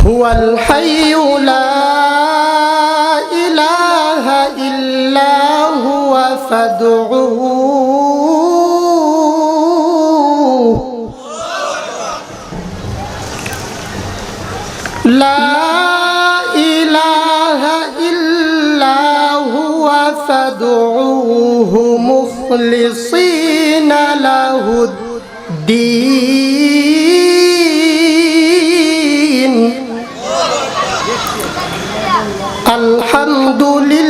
হুয়াল হাইয়্যু লা ইলাহা ইল্লা হুয়া ফাদউহু লা ইলাহা ইল্লা হুয়া ফাদউহু মুখলিসিনা লাহুদ্দীন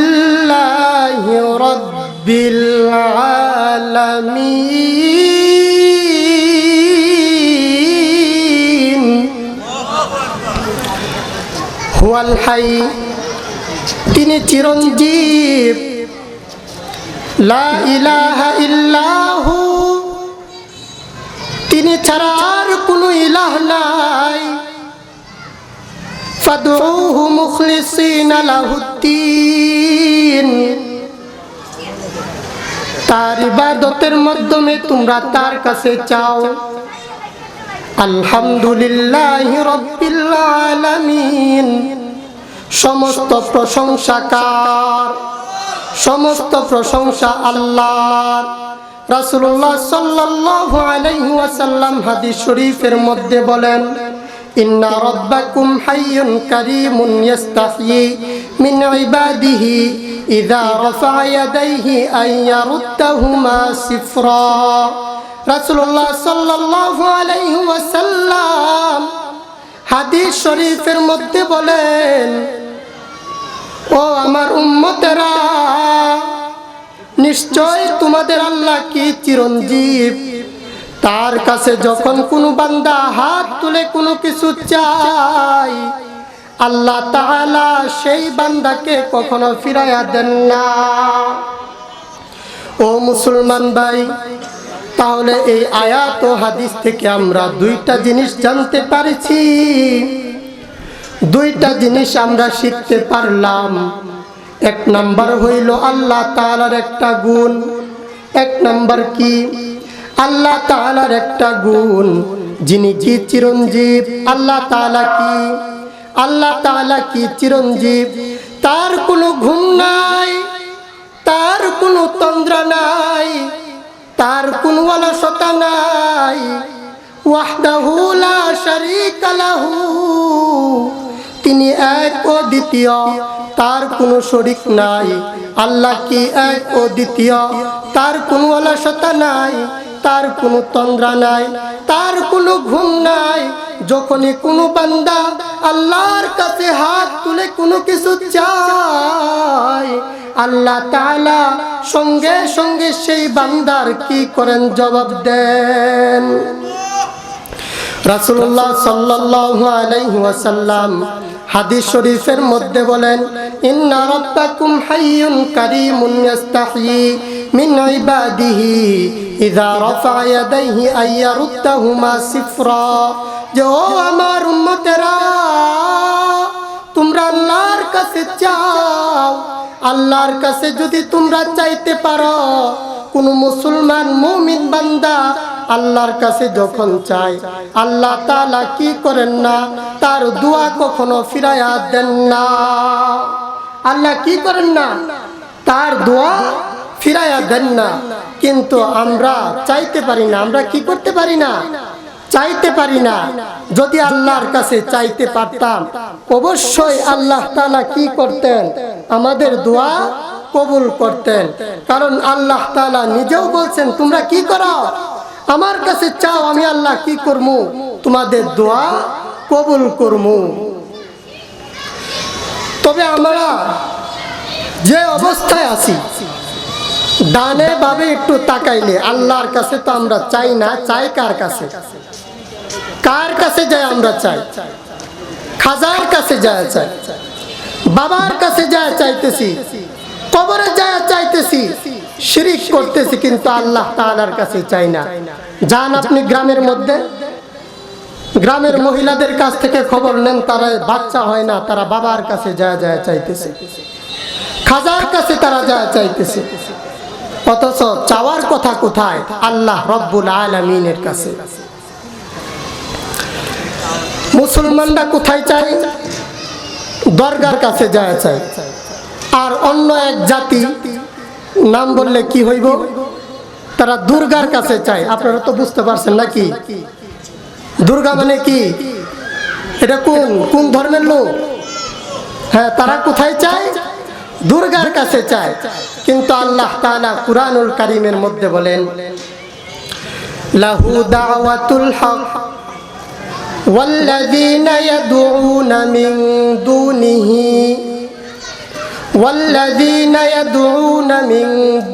আলহামদুলিল্লাহি রাব্বিল আলামিন হুয়াল হাই তিনি চিরঞ্জীব লা ইলাহা ইল্লাহু তিনি ছাড়া আর কোনো ইলাহ নাই ফাদউহু মুখলিসিনা লাহুদ্দীন তার ইবাদতের মাধ্যমে তোমরা তার কাছে চাও আলহামদুলিল্লাহি রাব্বিল আলামিন সমস্ত প্রশংসা কার সমস্ত প্রশংসা আল্লাহর রাসূলুল্লাহ সাল্লাল্লাহু আলাইহি ওয়াসাল্লাম হাদিস শরীফের মধ্যে বলেন ইন্না রাব্বাকুম হাইয়্যুন কারীমুন ইস্তাহয়ী মিন ইবাদিহি ইযা রাফা ইয়াদাইহি আন ইয়ারুদ্দাহুমা সিফরা রাসূলুল্লাহ সাল্লাল্লাহু আলাইহি ওয়াসাল্লাম হাদিস শরীফের মধ্যে বলেন ও আমার উম্মতেরা নিশ্চয় তোমাদের আল্লাহ কি চিরঞ্জীব তার কাছে যখন কোনো বান্দা হাত তুলে কোনো কিছু চায় আল্লাহ তাআলা সেই বান্দাকে কখনো ফিরাইয়া দেন না ও মুসলমান ভাই তাহলে এই আয়াত ও হাদিস থেকে আমরা দুইটা জিনিস জানতে পারছি দুইটা জিনিস আমরা শিখতে পারলাম এক নাম্বার হইল আল্লাহ তাআলার একটা গুণ এক নাম্বার কি আল্লাহ তাআলার একটা গুণ যিনি কি চিরঞ্জীব আল্লাহ তাআলা কি চিরঞ্জীব তার কোনো ঘুম নাই তার কোনো তন্দ্রা নাই তার কোনো অলসতা নাই ওয়াহদাহু লা শারীকা লাহু তিনি এক ও দ্বিতীয় তার কোনো শরীক নাই আল্লাহ কি এক ও দ্বিতীয় তার কোনো অলসতা নাই তার কোনো তন্দ্রা নাই তার কোনো ঘুম নাই যখনই কোনো বান্দা আল্লাহর কাছে হাত তুলে কোনো কিছু চায় আল্লাহ তাআলা সঙ্গে সঙ্গে সেই বান্দার কি করেন জবাব দেন রাসূলুল্লাহ সাল্লাল্লাহু আলাইহি ওয়াসাল্লাম হাদিস শরীফের মধ্যে বলেন ইন্না রাব্বাকুম হাইয়্যুন কারীমুন ইস্তাহয়ী মিন ইবাদিহি ইযা রাফা ইয়াদাইহি আন ইয়ারুদ্দাহুমা সিফরা যে ও আমার উম্মতেরা তোমরা আল্লাহর কাছে চাও আল্লাহর কাছে যদি তোমরা চাইতে পারো কোন মুসলমান মুমিন বান্দা আল্লাহর কাছে যখন চায় আল্লাহ তাআলা কি করেন না তার দোয়া কখনো ফিরাইয়া দেন না আল্লাহ কি করেন না তার দোয়া ফিরাইয়া দেন না কিন্তু আমরা চাইতে পারি না আমরা কি করতে পারি না চাইতে পারি না যদি আল্লাহর কাছে চাইতে পারতাম অবশ্যই আল্লাহ তাআলা কি করতেন আমাদের দোয়া কবুল করতেন কারণ আল্লাহ তাআলা নিজেও বলছেন তোমরা কি করো আমার কাছে চাও আমি আল্লাহ কি করবো তোমাদের দোয়া কবুল করবো তবে আমরা যে অবস্থায় আছি ডানে বামে একটু তাকাইলে আল্লাহর কাছে তো আমরা চাই না চাই কার কাছে যাই আমরা চাই খাজার কাছে যায় চাই বাবার কাছে যায় চাইতেছি কবরে যায় চাইতেছি শিরিক করতেছি কিন্তু আল্লাহ তাআলার কাছে চাই না যান আপনি গ্রামের মধ্যে গ্রামের মহিলাদের কাছ থেকে খবর নেন তারা বাচ্চা হয় না তারা বাবার কাছে যায় চাইতেছে খাজার কাছে তারা যায় চাইতেছে অথচ চাওয়ার কথা কোথায় আল্লাহ রব্বুল আলামিনের কাছে মুসলমানরা কোথায় চায়? দরগার কাছে যায় চায়। আর অন্য এক জাতি নাম বললে কি হইব? তারা দুর্গার কাছে চায়। আপনারা তো বুঝতে পারছেন নাকি? দুর্গা মানে কি? এটা কোন ধর্মের লোক? হ্যাঁ, তারা কোথায় চায়? দুর্গার কাছে চায়। কিন্তু আল্লাহ তাআলা কুরআনুল কারীমের মধ্যে বলেন, লাহু দাওয়াতুল হক ওয়াল্লাযীনা ইয়াদউনা মিন দুনিহি ওয়াল্লাযীনা ইয়াদউনা মিন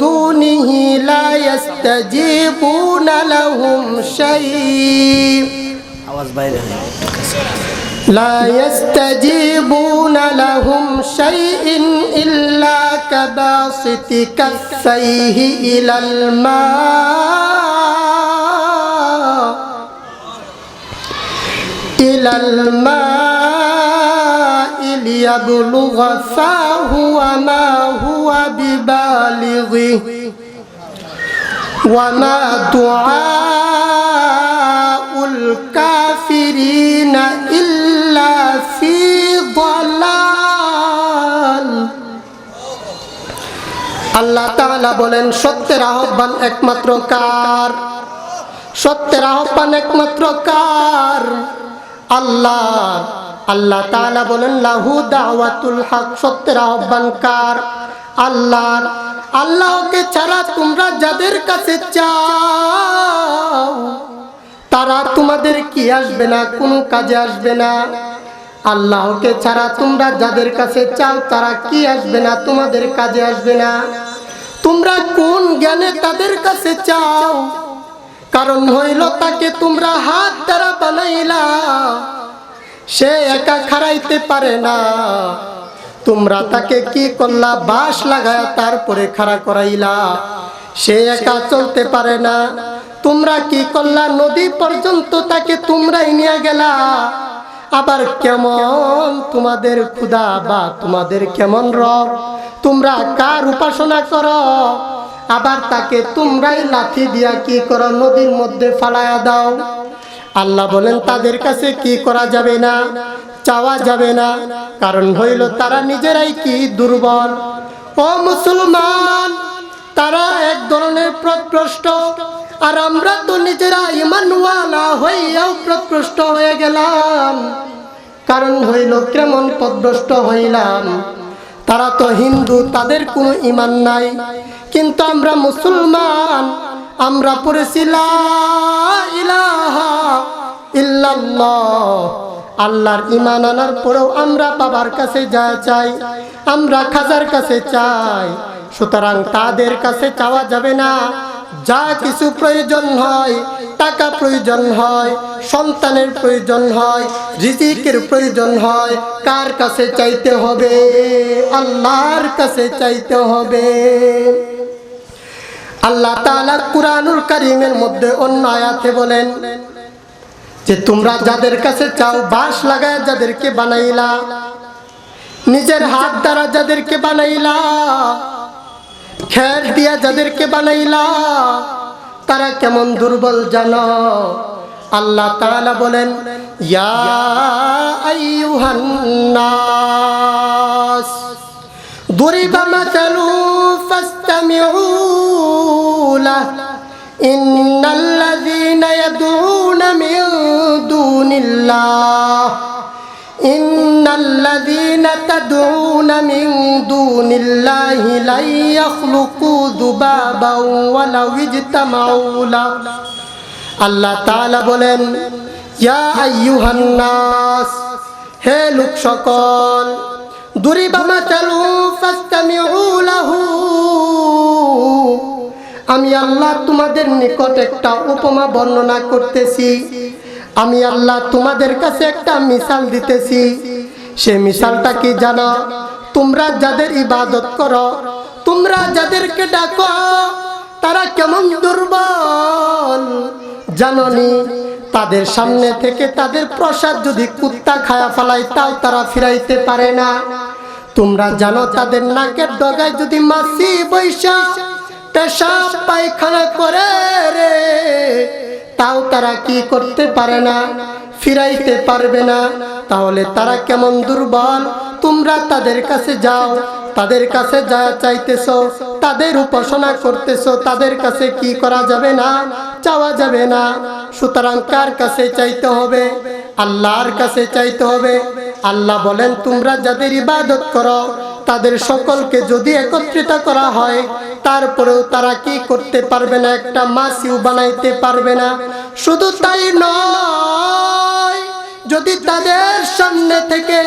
দুনিহি লা ইস্তাজীবুনা লাহুম আওয়াজ বাইরে لا يستجيبون لهم شيء إلا كباسط كفيه إلى الماء ليبلغ فاه وما هو ببالغه وما دعاء الكافرين إلا في ضلال। আল্লাহ তাআলা বলেন, সত্যের আহ্বান একমাত্র কার? সত্যের আহ্বান একমাত্র কার? আল্লাহ। আল্লাহ তাআলা বলেন, লাহু দাওয়াতুল হক, সত্যের আহ্বান কার? আল্লাহর। আল্লাহকে ছাড়া তোমরা যাদের কাছে চাও তারা তোমাদের কি আসবে না, কোনো কাজে আসবে না। আল্লাহকে ছাড়া তোমরা যাদের কাছে চাও তারা কি আসবে না, তোমাদের কাজে আসবে না। তোমরা কোন জ্ঞানে তাদের কাছে চাও? কারণ হইল তাকে তোমরা হাত দ্বারা বানাইলা, সে একা খাড়াইতে পারে না। তোমরা তাকে কি করলা? বাঁশ লাগায়া তারপরে খাড়া করাইলা, সে একা চলতে পারে না। তোমরা কি করলা? নদী পর্যন্ত তাকে তোমরাই নিয়ে গেলা। আবার কেমন তোমাদের খোদা বা তোমাদের কেমন রব? তোমরা কার উপাসনা করো? আবার তাকে তোমরাই লাঠি দিয়া কি করো? নদীর মধ্যে ফালায়া দাও। আল্লাহ বলেন, তাদের কাছে কি করা যাবে না, চাওয়া যাবে না। কারণ হইল তারা নিজেরাই কি দুর্বল। ও মুসলমান, তারা এক ধরনের পথভ্রষ্ট, আর আমরা তো নিজেরা ঈমানওয়ালা হইয়াও পথভ্রষ্ট হয়ে গেলাম। কারণ হইল কেমন পথভ্রষ্ট হইলাম? তারা তো হিন্দু, তাদের কোনো ঈমান নাই, কিন্তু আমরা মুসলমান। আমরা পড়েছি লা ইলাহা ইল্লাল্লাহ। আল্লাহর ঈমান আনার পরেও আমরা বাবার কাছে যা চাই, আমরা খাজার কাছে চাই। সুতরাং তাদের কাছে চাওয়া যাবে না। যা কিছু প্রয়োজন হয়, টাকা প্রয়োজন হয়, সন্তানের প্রয়োজন হয়, রিজিকের প্রয়োজন হয়, কার কাছে চাইতে হবে? আল্লাহর কাছে চাইতে হবে। আল্লাহ তাআলা কুরআনুল কারীমের মধ্যে অন্য আয়াতে বলেন যে তোমরা যাদের কাছে চাও, বাঁশ লাগায় যাদেরকে বানাইলা, নিজের হাত দ্বারা যাদেরকে বানাইলা, খের দিয়া যাদেরকে বানাইলা, তারা কেমন দুর্বল জানো? আল্লাহ তাআলা বলেন, ইয়া আইয়ুহান নাস দুরিবা মাসালু ফাসতামিউ লাহ ইন্নাল্লাযীনা ইয়াদউনা মিন দুনিল্লাহ ইন্নাল্লাযীনা তাদউনা মিন দুনিল্লাহি লা ইয়াখলুকু যুবাবান ওয়ালাউ ইজতামাউ লাহ। আল্লাহ তাআলা বলেন, ইয়া আইয়ুহান নাস, হে লোক সকল, দুরিবা মাসালু ফাসতামিউ লাহু, আমি আল্লাহ তোমাদের নিকট একটা উপমা বর্ণনা করতেছি। আমি আল্লাহ তোমাদের কাছে একটা মিসাল দিতেছি। সে মিসালটা কি জানো? তোমরা যাদের ইবাদত করো, তোমরা যাদেরকে ডাকো, তারা কেমন দুর্বল জানোনি? তাদের সামনে থেকে তাদের প্রসাদ যদি কুত্তা খায়া ফেলায় তাও তারা ফিরাইতে পারে না। তোমরা জানো তাদের নাকের ডগায় যদি মাছি বৈশা পেশাব পায়খানা করে রে, তাও তারা কি করতে পারে না, ফিরাইতে পারবে না, তাহলে তারা কেমন দুর্বল। তোমরা তাদের কাছে যাও, তাদের কাছে যা চাইতেছো, তাদের উপাসনা করতেছো, তাদের কাছে কি করা যাবে না, চাওয়া যাবে না। সুতরাং কার কাছে চাইতে হবে? আল্লাহর কাছে চাইতে হবে। আল্লাহ বলেন, তোমরা যাদের ইবাদত করো তাদের সকলকে যদি একত্রিত করা হয়, তারপরেও তারা কি করতে পারবে না, একটা মাছিও বানাইতে পারবে না। শুধু তাই নয়, যদি তাদের সামনে থেকে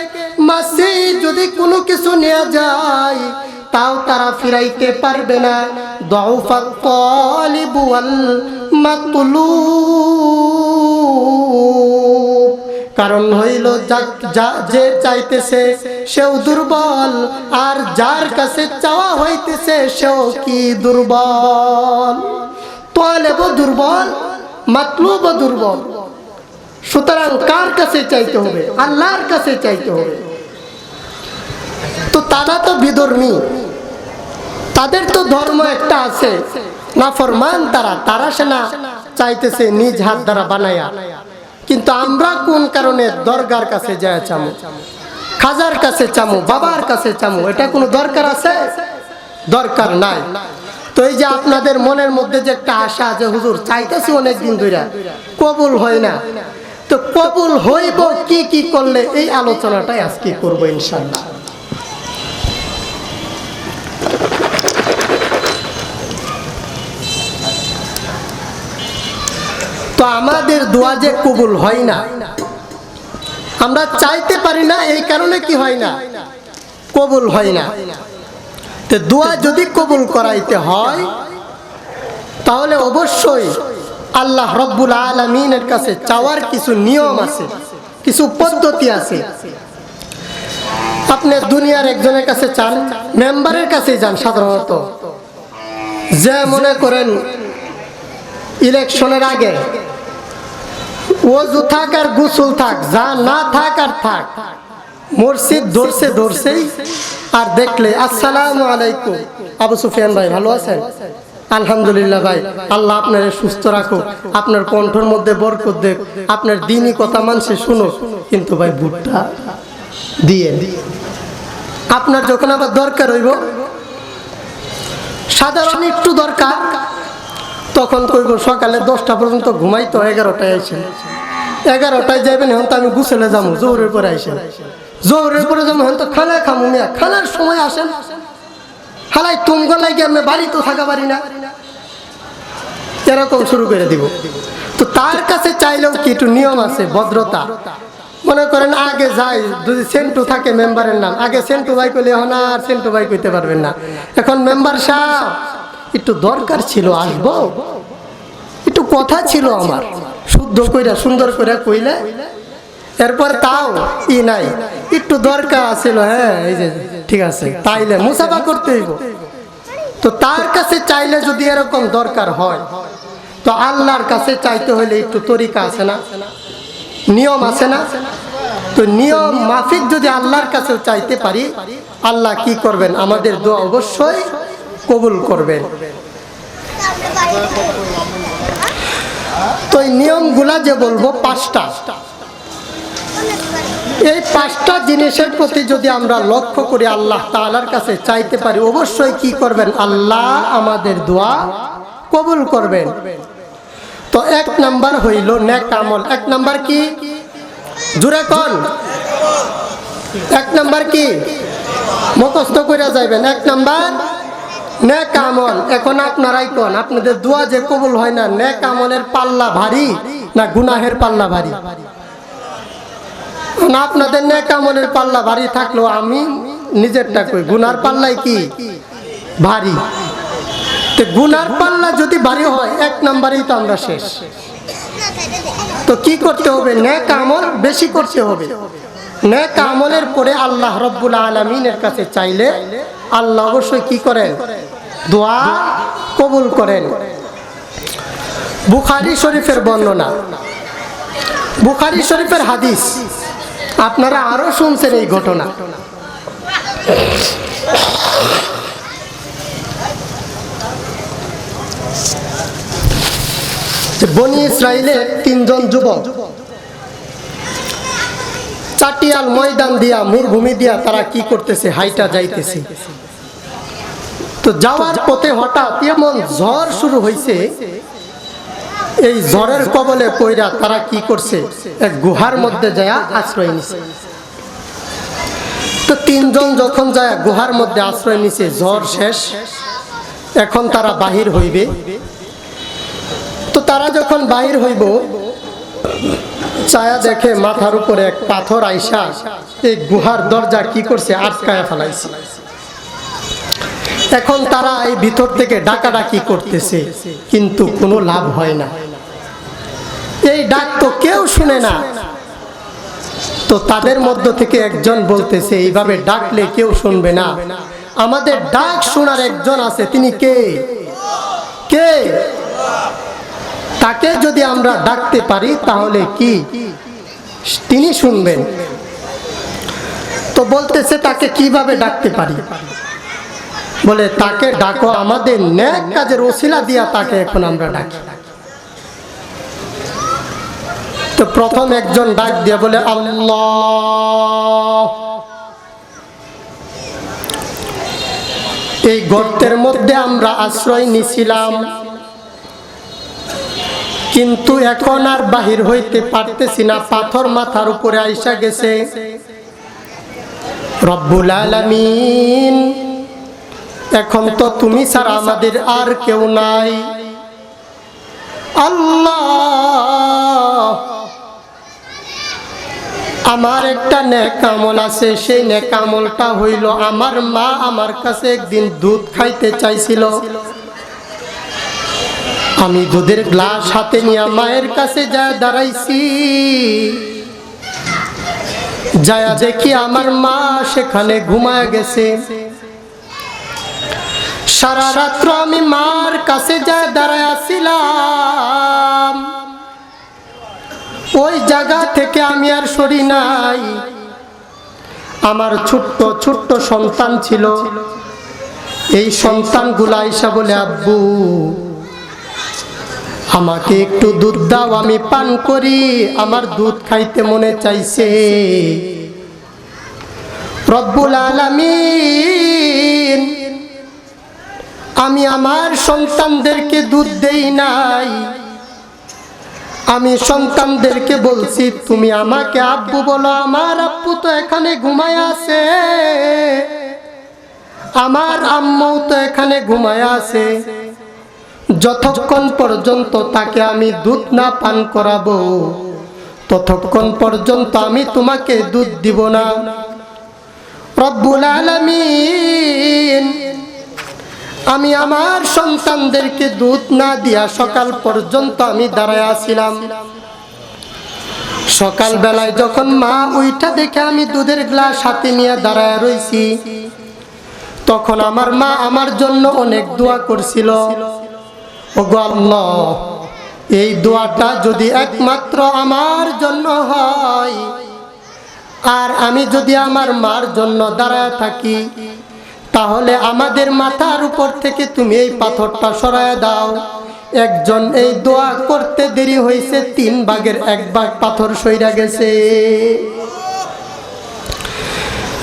মাছি যদি কোনো কিছু নিয়ে যায়, তাও তারা ফিরাইতে পারবে না। দাউফাত তালিবু ওয়াল মাতলুব, কারণ হইল যে চাইতেছে সেও দুর্বল, আর যার কাছে চাওয়া হইতেছে সেও কি দুর্বল। তালেব দুর্বল, মাতলুব দুর্বল। সুতরাং কার কাছে চাইতে হবে? আল্লাহর কাছে চাইতে হবে। তো তারা তো বিধর্মী, তাদের তো ধর্ম একটা আছে, নাফরমান তারা সে না চাইতেছে নিজ হাত দ্বারা বানায়া। কিন্তু আমরা কোন কারণে দরগার কাছে যায় চামু, খাজার কাছে চামু, বাবার কাছে চামু? এটা কোনো দরকার আছে? দরকার নাই। তো এই যে আপনাদের মনের মধ্যে যে একটা আশা, যে হুজুর চাইতেছি অনেকদিন ধরে, কবুল হয় না, তো কবুল হইব কি কি করলে, এই আলোচনাটাই আজকে করবো ইনশাআল্লাহ। তো আমাদের দোয়া যে কবুল হয় না, আমরা চাইতে পারি না, এই কারণে কি হয় না, কবুল হয় না। তো দোয়া যদি কবুল করাইতে হয়, তাহলে অবশ্যই আল্লাহ রব্বুল আলামিনের কাছে চাওয়ার কিছু নিয়ম আছে, কিছু পদ্ধতি আছে। আপনি দুনিয়ার একজনের কাছে চান, মেম্বারের কাছে যান সাধারণত। যে মনে করেন ইলেকশনের আগে ওযু থাক আর গোসল থাক, যা না থাক আর থাক, মসজিদ ধরছেই আর দেখলে আসসালামু আলাইকুম, আবু সুফিয়ান ভাই ভালো আছেন? আলহামদুলিল্লাহ ভাই, আল্লাহ আপনার সুস্থ রাখো, আপনার কণ্ঠের মধ্যে বরকত দেখ, আপনার দ্বীনি কথা মানছে শুনো, কিন্তু ভাই ভুট্টা দিয়ে আপনার যখন আবার দরকার হইব, সাধারণ একটু দরকার, তখন কইব সকালে 10টা পর্যন্ত ঘুমাইতো, 11টায় আইসেন, 11টায় যাবেন, এখন তো আমি গুছলে যাবো, জোহরের পরে আইসেন, জোহরের পরে যাবো, এখন তো খানা খামু, মিয়া খানার সময় আসেন, হালাই তুমগো লাগে আমি বাড়ি তো থাকা পারি না, এরকম শুরু করে দিব। তো তার কাছে চাইলেও কি একটু নিয়ম আছে, ভদ্রতা। মনে করেন আগে যাই, যদি সেন্টু থাকে মেম্বারের নাম, আগে সেন্টু ভাই কইলে এখন আর সেন্টু ভাই কইতে পারবেন না, এখন মেম্বার সাহেব একটু দরকার ছিল, আসবো, একটু কথা ছিল আমার, শুদ্ধ কইরা সুন্দর করে কইলে, এরপর তাও ই নাই, একটু দরকার আছিল, হ্যাঁ এই যে ঠিক আছে, তাইলে মুসাফা করতে হইব। তো তার কাছে চাইলে যদি এরকম দরকার হয়, তো আল্লাহর কাছে চাইতে হইলে একটু তরিকা আছে না, নিয়ম আছে না? তো নিয়ম মাফিক যদি আল্লাহর কাছে চাইতে পারি, আল্লাহ কি করবেন, আমাদের দোয়া অবশ্যই কবুল করবেন। তো এই নিয়মগুলা যে বলবো 5টা, এই 5টা জিনিসের প্রতি যদি আমরা লক্ষ্য করি, আল্লাহ তাআলার কাছে চাইতে পারি, অবশ্যই কি করবেন, আল্লাহ আমাদের দোয়া কবুল করবেন। তো 1 নাম্বার হইল নেক আমল। 1 নাম্বার কি? জোরে কোন? 1 নাম্বার কি? মুখস্থ করে যাইবেন। 1 নাম্বার নেক আমল। এখন আপনারাই কোন, আপনাদের দোয়া যে কবুল হয় না, নেক আমলের পাল্লা ভারী না গুনাহের পাল্লা ভারী? না, আপনাদের নেক আমলের পাল্লা ভারী থাকলেও আমি নিজেরটা কই, গুনার পাল্লাই কি ভারী। তো গুনার পাল্লা যদি ভারী হয়, 1 নাম্বারেই তো আমরা শেষ। তো কি করতে হবে, নেক আমল বেশি করতে হবে। নেক আমলের পরে আল্লাহ রব্বুল আলামিনের কাছে চাইলে আল্লাহ অবশ্যই কি করেন, দোয়া কবুল করেন। বুখারী শরীফের বর্ণনা, বুখারী শরীফের হাদিস, আপনারা আরো শুনছেন এই ঘটনা। বনি ইসরাইলের 3 জন যুবক চাটিয়াল ময়দান দিয়া মরুভূমি দিয়া তারা কি করতেছে, হাইটা যাইতেছে। তো যাওয়ার পথে হঠাৎ এমন ঝড় শুরু হয়েছে, এই ঝড়ের কবলে পইরা তারা কি করছে, এক গুহার মধ্যে যায় আশ্রয় নিছে। তো তিনজন যখন যায় গুহার মধ্যে আশ্রয় নিছে, ঝড় শেষ, এখন তারা বাহির হইবে। তো তারা যখন বাহির হইব, ছায়া দেখে মাথার উপরে এক পাথর আইসা এই গুহার দরজা কি করছে, আটকায় ফেলাইছে। এখন তারা এই ভিতর থেকে ডাকাডাকি করতেছে, কিন্তু কোনো লাভ হয় না। এই ডাক তো কেউ শুনে না। তো তাদের মধ্য থেকে একজন বলতেছে, এইভাবে ডাকলে কেউ শুনবে না, আমাদের ডাক শোনার একজন আছে। তিনি কে? কে? তাকে যদি আমরা ডাকতে পারি তাহলে কি তিনি শুনবেন? তো বলতেছে, তাকে কিভাবে ডাকতে পারি? বলে, তাকে ডাকো আমাদের নেক কাজের ওসিলা দিয়া, তাকে এখন আমরা ডাকি। তো প্রথম একজন ডাক দিয়া বলে, আল্লাহ। এই গর্তের মধ্যে আমরা আশ্রয় নিছিলাম, কিন্তু এখন আর বাহির হইতে পারতেছি না, পাথর মাথার উপরে আইসা গেছে। রব্বুল আলামিন, এখন তো তুমি ছাড়া আমাদের আর কেউ নাই। আল্লাহ, আমার একটা নেক আমল আছে, সেই নেক আমলটা হইল, আমার মা আমার কাছে একদিন দুধ খাইতে চাইছিল। আমি দুধের গ্লাস হাতে নিয়ে মায়ের কাছে যায় দাঁড়াইছি, যায়া দেখি আমার মা সেখানে ঘুমায় গেছে। সারা রাত্র আমি মার কাছে যায় দাঁড়ায় আসছিলাম, ওই জায়গা থেকে আমি আর সরি নাই। আমার ছোট্ট ছোট্ট সন্তান ছিল, এই সন্তানগুলো আইসা বলে, আব্বু আমাকে একটু দুধ দাও, আমি পান করি, আমার দুধ খাইতে মনে চাইছে। রব্বুল আলামিন, আমি আমার সন্তানদেরকে দুধ দেই নাই, আমি সন্তানদেরকে বলছি তুমি আমাকে আব্বু বলো। আমার আব্বু তো এখানে ঘুমায় আছে, আমার আম্মু তো এখানে ঘুমায় আছে। যতক্ষণ পর্যন্ত তাকে আমি দুধ না পান করাবো, ততক্ষণ পর্যন্ত আমি তোমাকে দুধ দিব না। রব্বুল আলামিন, আমি আমার সন্তানদেরকে দুধ না দিয়া সকাল পর্যন্ত আমি দাঁড়ায় আছিলাম। সকাল বেলায় যখন মা উইঠা দেখে আমি দুধের গ্লাস হাতে নিয়ে দাঁড়ায় রইছি, তখন আমার মা আমার জন্য অনেক দোয়া করছিল। ওগো আল্লাহ, এই দোয়াটা যদি একমাত্র আমার জন্য হয়, আর আমি যদি আমার মার জন্য দাঁড়ায় থাকি, তাহলে আমাদের মাথার উপর থেকে তুমি এই পাথরটা সরায় দাও। একজন এই দোয়া করতে দেরি হয়েছে, 3 ভাগের 1 ভাগ পাথর সইরা গেছে।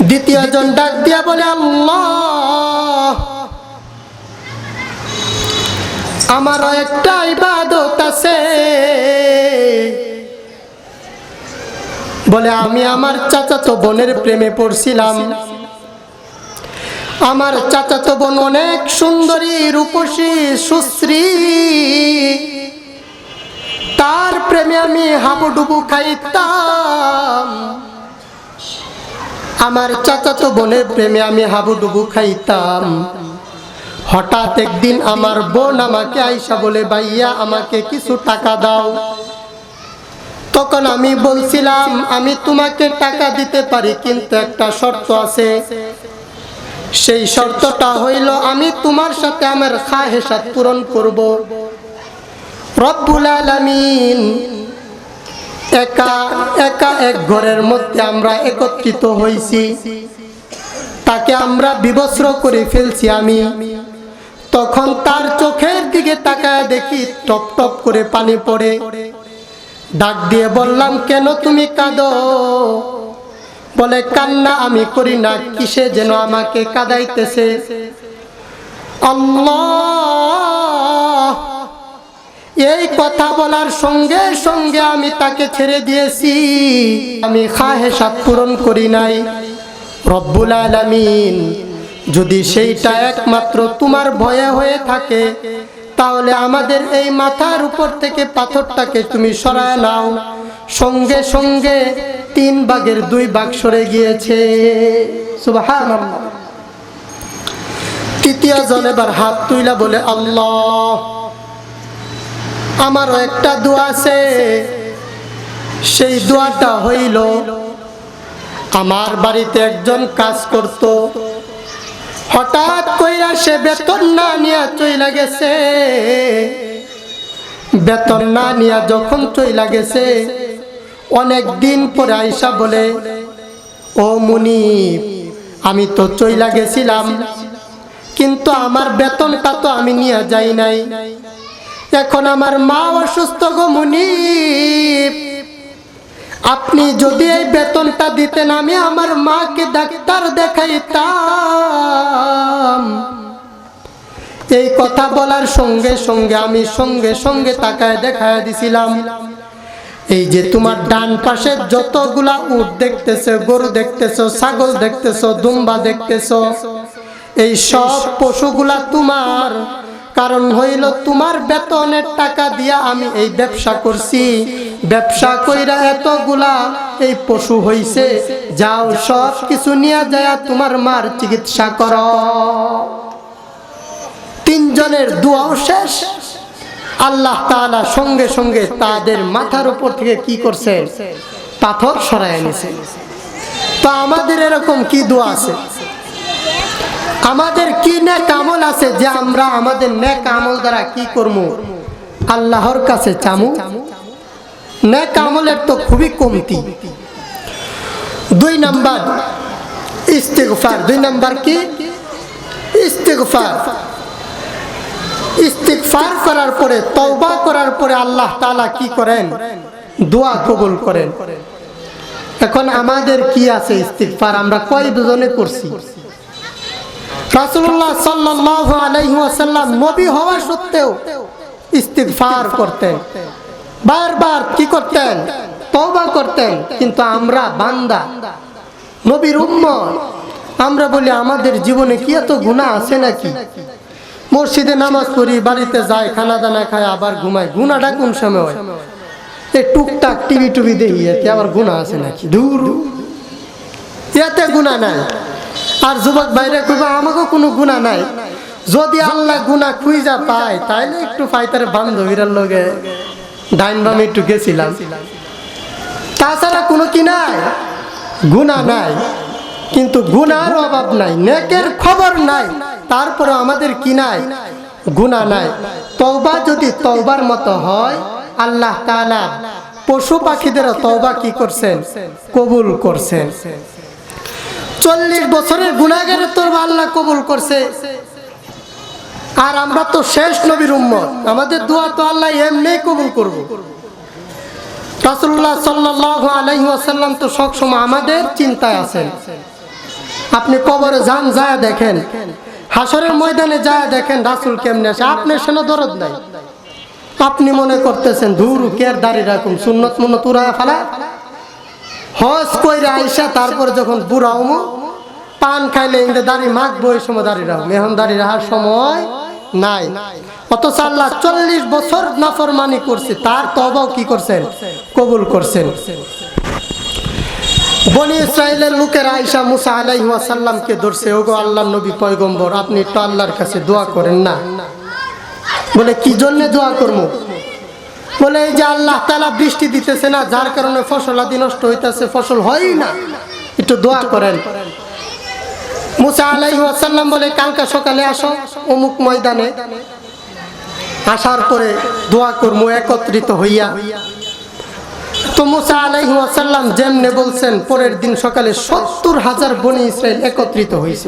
দ্বিতীয় জন ডাক দিয়া বলে, আল্লাহ, আমারও একটা ইবাদত আছে। বলে, আমি আমার চাচাতো বোনের প্রেমে পড়ছিলাম। আমার চাচাতো বোন অনেক সুন্দরী, রূপসী, সুশ্রী, তার প্রেমে আমি হাবুডুবু খাইতাম। আমার চাচাতো বোনের প্রেমে আমি হাবুডুবু খাইতাম। হঠাৎ একদিন আমার বোন আমাকে আইসা বলে, ভাইয়া আমাকে কিছু টাকা দাও। তখন আমি বলছিলাম, আমি তোমাকে টাকা দিতে পারি, কিন্তু একটা শর্ত আছে। সেই শর্তটা হইল, আমি তোমার সাথে আমার খাহেসাত পূরণ করব। রব্বুল আলামিন, একা একা এক ঘরের মধ্যে আমরা একত্রিত হইছি, তাকে আমরা বিবস্ত্র করে ফেলছি। আমি তখন তার চোখের দিকে তাকায় দেখি টপ টপ করে পানি পড়ে। ডাক দিয়ে বললাম, কেন তুমি কাঁদো? বলে কান্না আমি করি না, কিসে যেন আমাকে কাঁদাইতেছে। আল্লাহ, এই কথা বলার সঙ্গে সঙ্গে আমি তাকে ছেড়ে দিয়েছি, আমি খাহেশাত পূরণ করি নাই। রব্বুল আলামিন, যদি সেইটা একমাত্র তোমার ভয়ে হয়ে থাকে তাহলে আমাদের এই মাথার উপর থেকে পাথরটাকে তুমি সরায় নাও। সঙ্গে সঙ্গে 3 ভাগের 2 ভাগ সরে গিয়েছে। সুবহানাল্লাহ। তৃতীয় জন এবার হাত তুইলা বলে, আল্লাহ, আমারও একটা দোয়া আছে। সেই দোয়াটা হইল, আমার বাড়িতে একজন কাজ করত, হঠাৎ কইরা সে বেতন না নিয়ে চইলা গেছে। বেতন না নিয়ে যখন চইলা গেছে, অনেক দিন পরে আইসা বলে, ও মুনিব, আমি তো চইলা গেছিলাম, কিন্তু আমার বেতনটা তো আমি নিয়ে যাই নাই। এখন আমার মা অসুস্থ গো মুনিব, আপনি যদি এই বেতনটা দিতেন আমি আমার মাকে ডাক্তার দেখাইতাম। এই কথা বলার সঙ্গে সঙ্গে আমি সঙ্গে সঙ্গে তাকায় দেখায় দিছিলাম, এই যে তোমার ডান পাশে যতগুলা উট দেখতেছো, গরু দেখতেছো, ছাগল দেখতেছো, দুম্বা দেখতেছো, এই সব পশুগুলা তোমার। কারণ হইল তোমার বেতনের টাকা দিয়া আমি এই ব্যবসা করছি, ব্যবসা কইরা এতগুলা এই পশু হইছে, যাও সব কিছু নিয়ে যায় তোমার মার চিকিৎসা করো। 3 জনের দোয়াও শেষ। আল্লাহ তাআলা সঙ্গে সঙ্গে তাদের মাথার উপর থেকে কি করছে? পাথর সরায় নিছে। তো আমাদের এরকম কি দোয়া আছে? আমাদের কি নেক আমল আছে যে আমরা আমাদের নেক আমল দ্বারা কি করব? আল্লাহর কাছে চামু। নেক আমলের তো খুবই কমতি। 2 নাম্বার ইস্তিগফার। 2 নাম্বার কি? ইস্তিগফার। ইস্তিগফার করার পরে, তওবা করার পরে আল্লাহ তাআলা কি করেন? দোয়া কবুল করেন। এখন আমাদের কি আছে ইস্তিগফার? আমরা কয় দুজনে করছি? রাসূলুল্লাহ সাল্লাল্লাহু আলাইহি ওয়াসাল্লাম নবী হওয়া সত্ত্বেও ইস্তিগফার করতেন, বারবার কি করতেন? তওবা করতেন। কিন্তু আমরা বান্দা, নবীর উম্মত, আমরা বলি আমাদের জীবনে কি এত গুনাহ আছে নাকি? মসজিদে নামাজ পড়ি, বাড়িতে যাই, খানা দানা খাই, আবার ঘুমাই। গুনাহটা কোন সময় হয়? এই টুকটাক টিভি টুভি দেখি, এতে আবার গুনাহ আছে নাকি? দূর, এতে গুনাহ নাই। আর যুবক ভাইরা কইবা আমাকেও কোনো গুনাহ নাই। যদি আল্লাহ গুনাহ খুঁজা পায় তাইলে একটু ফাইতারে বান্ধবীরা লগে ডাইন বামে একটু গেছিলাম, তাছাড়া কোনো কি নাই? গুনাহ নাই। কিন্তু গুনার অভাব নাই, নেকের খবর নাই, তারপরে আমাদের কি নাই? গুনাহ নাই। তওবা যদি তওবার মতো হয়, আল্লাহ তাআলা পশু পাখিদেরও তওবা কি করছেন? কবুল করছেন। 40 বছরের গুনাহগারের তওবা আল্লাহ কবুল করছে। আর আমরা তো শেষ নবীর উম্মত, আমাদের দোয়া তো আল্লাহ এমনিই কবুল করবে। রাসূলুল্লাহ সাল্লাল্লাহু আলাইহি ওয়াসাল্লাম তো সব সময় আমাদের চিন্তায় আছেন। আপনি কবরে যান, যায় দেখেন, হাসরের ময়দানে যায় দেখেন রাসূল কেমনে আছে। আপনার সেন দরদ নাই, আপনি মনে করতেছেন ধুর কের দাড়ি রাখুন, সুন্নত মুন্নত উড়ায় ফেলা। হজ কইরা আইসা তারপর যখন বুড়া হমু, পান খাইলে ইন্দে দাড়ি মাখবো, এই সময় দাড়ি রাখবো। এখন দাড়ি রাখার সময় নাই। অথচ আল্লাহ 40 বছর নাফরমানি করছে, তার তওবাও কি করছেন? কবুল করছেন। বনি ইসরাইলের লোকেরা আয়েশা মুসা আলাইহিস সালামকে ধরছে, ওগো আল্লাহর নবী পয়গম্বর, আপনি তো আল্লাহর কাছে দোয়া করেন না। বলে কি জন্য দোয়া করব? বলে এই যে আল্লাহ তাআলা বৃষ্টি দিতেছে না, যার কারণে ফসল আদি নষ্ট হইতেছে, ফসল হয়ই না, একটু দোয়া করেন। মুসা আলাইহিস সালাম বলে কালকে সকালে আসো অমুক ময়দানে। আসার পরে দোয়া করব একত্রিত হইয়া। তো মুসা আলাইহিস সালাম যেমনে বলছেন, পরের দিন সকালে 70,000 বনি ইসরাইল একত্রিত হয়েছে।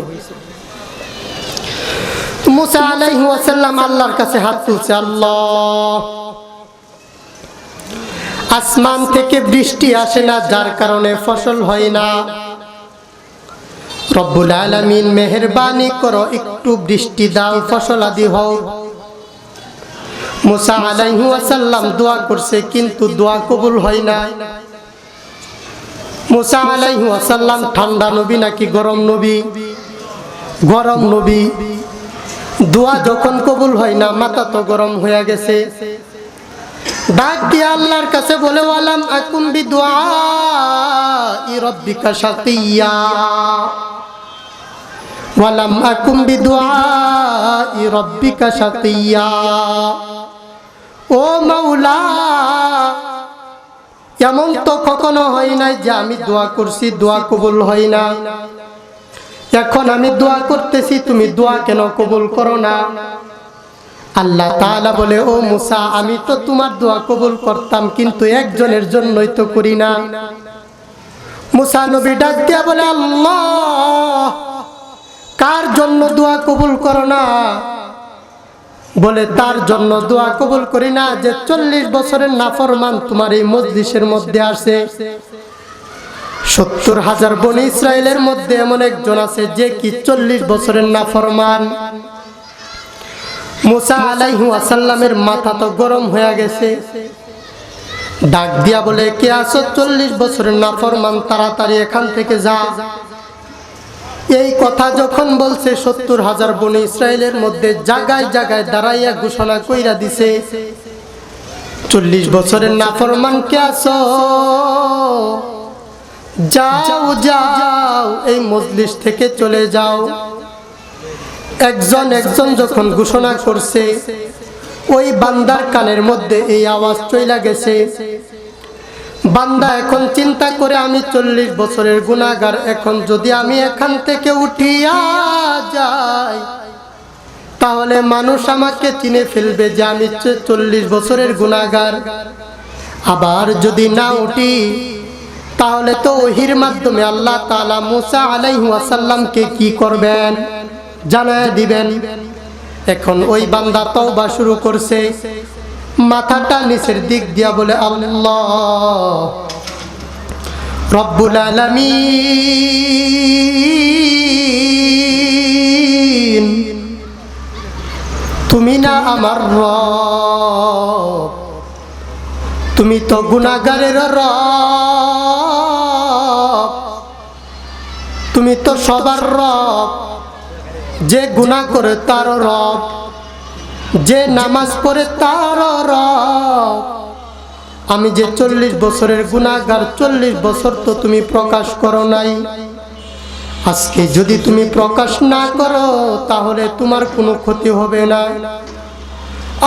মুসা আলাইহিস সালাম আল্লাহর কাছে হাত তুলছে, আল্লাহ, আসমান থেকে বৃষ্টি আসে না, যার কারণে ফসল হয় না, রব্বুল আলামিন মেহেরবানি করো, একটু বৃষ্টি দাও, ফসল আদি হোক। মুসা আলাইহিস সালাম দোয়া করছে, কিন্তু দোয়া কবুল হয় না। মুসা আলাইহিস সালাম ঠান্ডা নবী নাকি গরম নবী? গরম নবী। দোয়া যখন কবুল হয় না, মাথা তো গরম হয়ে গেছে। ডাক দিয়ে আল্লাহর কাছে বলে, ওয়ালাম আকুম বিদুআই রাব্বিকা শাকিয়্যা, ওয়ালাম আকুম বিদুআই রাব্বিকা শাকিয়্যা। ও মাওলা, এমন তো কখনো হয় নাই যে আমি দোয়া করছি, দোয়া কবুল হয় না। এখন আমি দোয়া করতেছি, তুমি দোয়া কেন কবুল করো না? আল্লাহ তাআলা বলে, ও মুসা, আমি তো তোমার দোয়া কবুল করতাম, কিন্তু একজনের জন্যই তো করি না। মুসা নবী ডাক দিয়া বলে, আল্লাহ, কার জন্য দোয়া কবুল করো না? বলে, তার জন্য দোয়া কবুল করি না যে 40 বছরের নাফরমান তোমার এই মজলিসের মধ্যে আসে। 70,000 বনি ইসরাইলের মধ্যে এমন একজন আছে যে কি 40 বছরের নাফরমান। মুসা আলাইহিস সালামের মাথা তো গরম হয়ে গেছে। ডাক দিয়া বলে, কে আছো 40 বছরের নাফরমান, তাড়াতাড়ি এখান থেকে যা। এই কথা যখন বলছে, 70,000 বনি ইসরাইলের মধ্যে জায়গায় জায়গায় দাঁড়াইয়া ঘোষণা কইরা দিছে, 40 বছরের নাফরমান কে আছো, যাও যাও, এই মজলিস থেকে চলে যাও। একজন একজন যখন ঘোষণা করছে, ওই বান্দার কানের মধ্যে এই আওয়াজ চইলা গেছে। বান্দা এখন চিন্তা করে, আমি 40 বছরের গুনাহগার, এখন যদি আমি এখান থেকে উঠিয়া যাই, তাহলে মানুষ আমাকে চিনে ফেলবে যে আমি 40 বছরের গুনাহগার। আবার যদি না উঠি, তাহলে তো ওহির মাধ্যমে আল্লাহ তাআলা মুসা আলাইহিস সালামকে কি করবেন, জানায় দিবেন। এখন ওই বান্দা তওবা শুরু করছে, মাথাটা নিচের দিক দিয়া বলে, আল্লাহ রব্বুল আলামিন, তুমি না আমার রব, তুমি তো গুনাহগারের রব, তুমি তো সবার রব। যে গুনাহ করে তার রব, যে নামাজ পড়ে তার রব। আমি যে 40 বছরের গুনাহগার, 40 বছর তো তুমি প্রকাশ করো নাই। আজকে যদি তুমি প্রকাশ না করো, তাহলে তোমার কোনো ক্ষতি হবে না।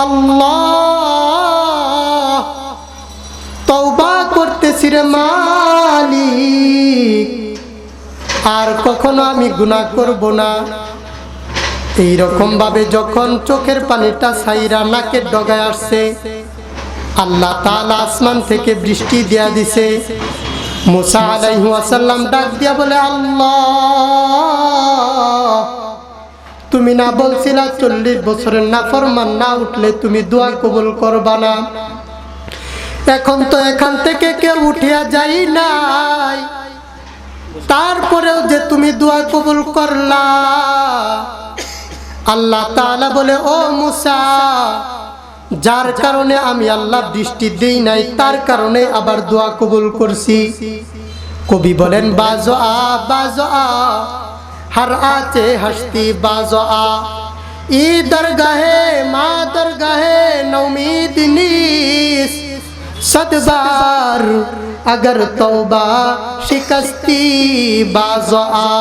আল্লাহ, তওবা করতেছি রে মালিক, আর কখনো আমি গুনাহ করব না। এইরকম ভাবে যখন চোখের পানিটা ছাইরা নাকের ডগায় আসছে, আল্লাহ তাআলা আসমান থেকে বৃষ্টি দিয়া দিছে। মুসা আলাইহিস সালাম ডাক দিয়া বলে, আল্লাহ, তুমি না বলছিলা 40 বছরের নাফরমান না উঠলে তুমি দোয়া কবুল করবা না? এখন তো এখান থেকে কেউ উঠিয়া যাই নাই, তারপরেও যে তুমি দোয়া কবুল করলা। আল্লাহ তাআলা বলে, ও মুসা, যার কারণে আমি আল্লাহ বৃষ্টি দেই নাই, তার কারণে আবার দোয়া কবুল করছি। কবি বলেন, বাজো আ हर आचे हस्ती बाजो आ ई दरगाहे माँ दरगाहे नौमीदनीस सदबार अगर तौबा शिकस्ती बाजो आ।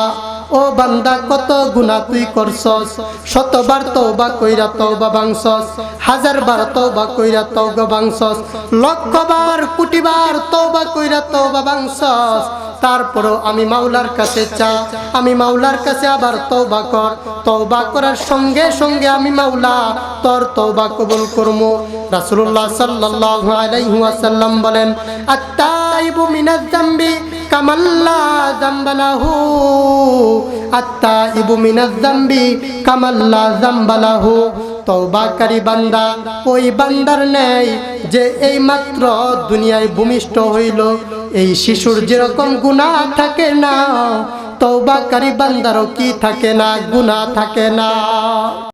ও বান্দা, কত গুনাহ তুই করছস, শতবার তওবা কইরা তওবা ভাঙছস, হাজারবার তওবা কইরা তওবা ভাঙছস, লক্ষবার কোটিবার তওবা কইরা তওবা ভাঙছস। তারপরও আমি মাওলার কাছে চা, আমি মাওলার কাছে আবার তওবা কর। তওবা করার সঙ্গে সঙ্গে আমি মাওলা তোর তওবা কবুল করবো। রাসূলুল্লাহ সাল্লাল্লাহু আলাইহি ওয়াসাল্লাম বলেন, আত-তাইবু মিনাজ যামবি কামাল্লা যামবালাহু, আত-তাইবু মিনাজ যামবি কামাল্লা যামবালাহু। তওবাকারী বান্দা ওই বান্দার নেই যে এই মাত্র দুনিয়ায় ভূমিষ্ঠ হইল। এই শিশুর যেরকম গুনাহ থাকে না, তওবাকারী বান্দারও কি থাকে না, গুনাহ থাকে না।